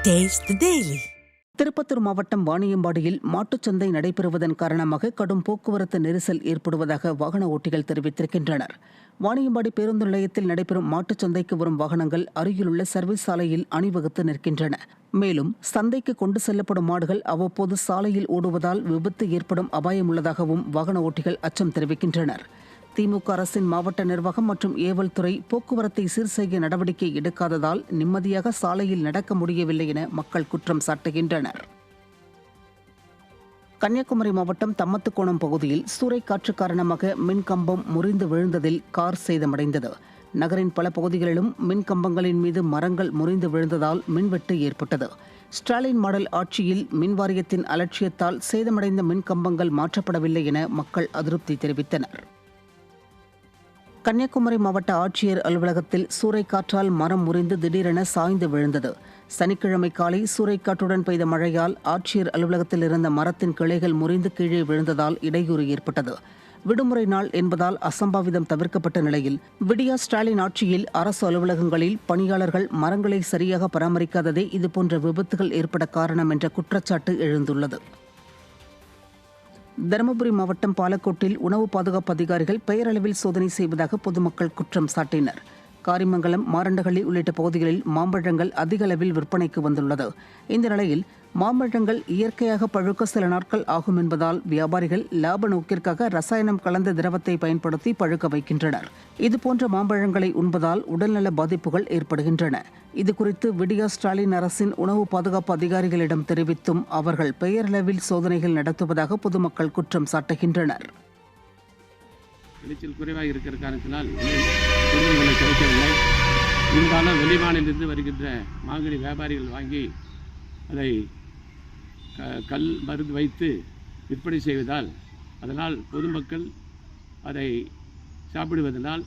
Taste the Daily. Tirupattur மாவட்டம் வாணியம்பாடியில் மாட்டுச்சந்தை நடைபெறுவதன் காரணமாக கடும் போக்குவரத்து நெரிசல் ஏற்படுவதாக வாகன ஓட்டிகள் தெரிவித்திருக்கின்றனர். வாணியம்பாடி பேருந்து நிலையத்தில் நடைபெறும் மாட்டுச்சந்தைக்கு வரும் வாகனங்கள் அருகிலுள்ள சர்வீஸ் சாலையில் அணிவகுத்து நிற்கின்றன. மேலும் சந்தைக்கு கொண்டு செல்லப்படும் மாடுகள் அவ்வப்போது சாலையில் ஓடுவதால் விபத்து ஏற்படும் அபாயம் உள்ளதாகவும் வாகன ஓட்டிகள் அச்சம் தெரிவிக்கின்றனர். திமுக அரசின் மாவட்ட நிர்வாகம் மற்றும் ஏவல் துறை போக்குவரத்தை சீர் செய்ய நடவடிக்கை எடுக்காததால் நிம்மதியாக சாலையில் நடக்க முடியவில்லை என மக்கள் குற்றம் சாட்டுகின்றனர். கன்னியாகுமரி மாவட்டம் தம்மத்துக்கோணம் பகுதியில் சூறைக்காற்று காரணமாக மின்கம்பம் முறிந்து விழுந்ததில் கார் சேதமடைந்தது. நகரின் பல பகுதிகளிலும் மின்கம்பங்களின் மீது மரங்கள் முறிந்து விழுந்ததால் மின்வெட்டு ஏற்பட்டது. ஸ்டாலின் மாடல் ஆட்சியில் மின்வாரியத்தின் அலட்சியத்தால் சேதமடைந்த மின்கம்பங்கள் மாற்றப்படவில்லை என மக்கள் அதிருப்தி தெரிவித்தனர். கன்னியாகுமரி மாவட்ட ஆட்சியர் அலுவலகத்தில் சூறைக்காற்றால் மரம் முறிந்து திடீரென சாய்ந்து விழுந்தது. சனிக்கிழமை காலை சூறைக்காற்றுடன் பெய்த மழையால் ஆட்சியர் அலுவலகத்தில் இருந்த மரத்தின் கிளைகள் முறிந்து கீழே விழுந்ததால் இடையூறு ஏற்பட்டது. விடுமுறை நாள் என்பதால் அசம்பாவிதம் தவிர்க்கப்பட்ட நிலையில் விடியா ஸ்டாலின் ஆட்சியில் அரசு அலுவலகங்களில் பணியாளர்கள் மரங்களை சரியாக பராமரிக்காததே இதுபோன்ற விபத்துகள் ஏற்பட காரணம் என்ற குற்றச்சாட்டு எழுந்துள்ளது. தருமபுரி மாவட்டம் பாலக்கோட்டில் உணவு பாதுகாப்பு அதிகாரிகள் பெயரளவில் சோதனை செய்வதாக பொதுமக்கள் குற்றம் சாட்டினர். காரிமங்கலம், மாரண்டஹள்ளி உள்ளிட்ட பகுதிகளில் மாம்பழங்கள் அதிக அளவில் விற்பனைக்கு வந்துள்ளது. இந்த நிலையில் மாம்பழங்கள் இயற்கையாக பழுக்க சில நாட்கள் ஆகும் என்பதால் வியாபாரிகள் லாப நோக்கிற்காக ரசாயனம் கலந்த திரவத்தை பயன்படுத்தி பழுக்க வைக்கின்றனர். இதுபோன்ற மாம்பழங்களை உண்பதால் உடல்நல பாதிப்புகள் ஏற்படுகின்றன. இதுகுறித்து விடியா ஸ்டாலின் அரசின் உணவு பாதுகாப்பு அதிகாரிகளிடம் தெரிவித்தும் அவர்கள் பெயரளவில் சோதனைகள் நடத்துவதாக பொதுமக்கள் குற்றம் சாட்டுகின்றனர். விளைச்சல் குறைவாக இருக்கிற காரணத்தினால் பொருட்களை கிடைக்கவில்லை. இருந்தாலும் வெளிமாநிலிருந்து வருகின்ற மாங்கனி வியாபாரிகள் வாங்கி அதை கல் மருந்து வைத்து விற்பனை செய்வதால் அதனால் பொதுமக்கள் அதை சாப்பிடுவதனால்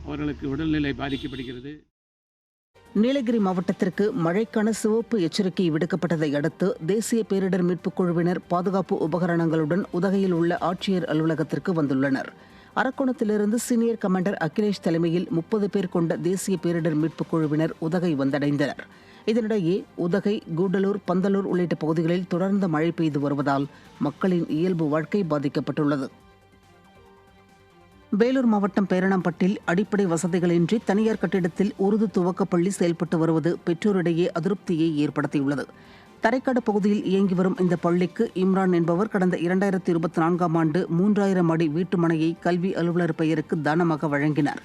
அவர்களுக்கு உடல்நிலை பாதிக்கப்படுகிறது. நீலகிரி மாவட்டத்திற்கு மழைக்கான சிவப்பு எச்சரிக்கை விடுக்கப்பட்டதை அடுத்து தேசிய பேரிடர் மீட்புக் குழுவினர் பாதுகாப்பு உபகரணங்களுடன் உதகையில் உள்ள ஆட்சியர் அலுவலகத்திற்கு வந்துள்ளனர். அரக்கோணத்திலிருந்து சீனியர் கமாண்டர் அகிலேஷ் தலைமையில் 30 பேர் கொண்ட தேசிய பேரிடர் மீட்புக் குழுவினர் உதகை வந்தடைந்தனர். இதனிடையே உதகை, கூடலூர், பந்தலூர் உள்ளிட்ட பகுதிகளில் தொடர்ந்து மழை பெய்து வருவதால் மக்களின் இயல்பு வாழ்க்கை பாதிக்கப்பட்டுள்ளது. வேலூர் மாவட்டம் பேரணாம்பட்டில் அடிப்படை வசதிகளின்றி தனியார் கட்டிடத்தில் உருது துவக்கப்பள்ளி செயல்பட்டு வருவது பெற்றோரிடையே அதிருப்தியை ஏற்படுத்தியுள்ளது. தரைக்காடு பகுதியில் இயங்கி வரும் இந்த பள்ளிக்கு இம்ரான் என்பவர் கடந்த 2024ஆம் ஆண்டு 3000 அடி வீட்டு மனையை கல்வி அலுவலர் பெயருக்கு தானமாக வழங்கினார்.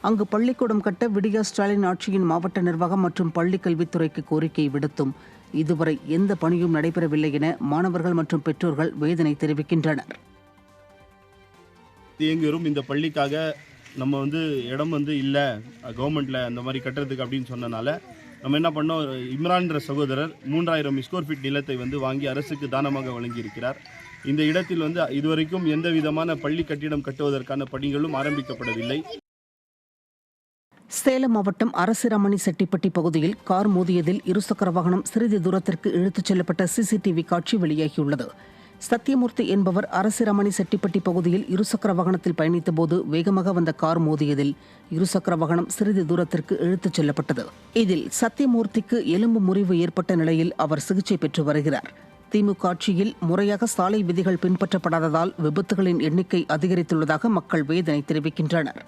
அங்கு பள்ளிக்கூடம் கட்ட விடியா ஸ்டாலின் ஆட்சியின் மாவட்ட நிர்வாகம் மற்றும் பள்ளி கல்வித்துறைக்கு கோரிக்கை விடுத்தும் இதுவரை எந்த பணியும் நடைபெறவில்லை என மாணவர்கள் மற்றும் பெற்றோர்கள் வேதனை தெரிவிக்கின்றனர். இயங்கிவரும் இந்த பள்ளிக்காக நம்ம இடம் இல்லை கவர்மெண்ட்டில் அந்த மாதிரி கட்டுறதுக்கு அப்படின்னு சொன்னனால நம்ம என்ன பண்ணோம், இம்ரான்ற சகோதரர் 3000 ஸ்கொயர் ஃபீட் நிலத்தை வாங்கி அரசுக்கு தானமாக வழங்கியிருக்கிறார். இந்த இடத்தில் இதுவரைக்கும் எந்த விதமான பள்ளி கட்டிடம் கட்டுவதற்கான பணிகளும் ஆரம்பிக்கப்படவில்லை. சேலம் மாவட்டம் அரசிராமணி செட்டிப்பட்டி பகுதியில் கார் மோதியதில் இருசக்கர வாகனம் சிறிது தூரத்திற்கு இழுத்துச் செல்லப்பட்ட சிசிடிவி காட்சி வெளியாகியுள்ளது. சத்தியமூர்த்தி என்பவர் அரசிராமணி செட்டிப்பட்டி பகுதியில் இருசக்கர வாகனத்தில் பயணித்தபோது வேகமாக வந்த கார் மோதியதில் இருசக்கர வாகனம் சிறிது தூரத்திற்கு இழுத்துச் செல்லப்பட்டது. இதில் சத்தியமூர்த்திக்கு எலும்பு முறிவு ஏற்பட்ட நிலையில் அவர் சிகிச்சை பெற்று வருகிறார். திமுக ஆட்சியில் முறையாக சாலை விதிகள் பின்பற்றப்படாததால் விபத்துகளின் எண்ணிக்கை அதிகரித்துள்ளதாக மக்கள் வேதனை தெரிவிக்கின்றனர்.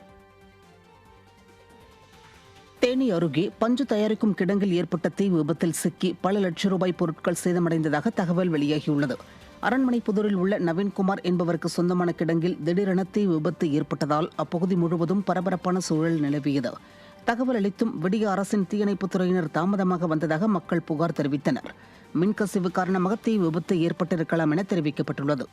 தேனி அருகே பஞ்சு தயாரிக்கும் கிடங்கில் ஏற்பட்ட தீ விபத்தில் சிக்கி பல லட்சம் ரூபாய் பொருட்கள் சேதமடைந்ததாக தகவல் வெளியாகியுள்ளது. அரண்மனைப்புதூரில் உள்ள நவீன்குமார் என்பவருக்கு சொந்தமான கிடங்கில் திடீரென தீ விபத்து ஏற்பட்டதால் அப்பகுதி முழுவதும் பரபரப்பான சூழல் நிலவியது. தகவல் அளித்தும் விடிய அரசின் தீயணைப்புத் துறையினர் தாமதமாக வந்ததாக மக்கள் புகார் தெரிவித்தனர். மின்கசிவு காரணமாக தீ விபத்து ஏற்பட்டிருக்கலாம் என தெரிவிக்கப்பட்டுள்ளது.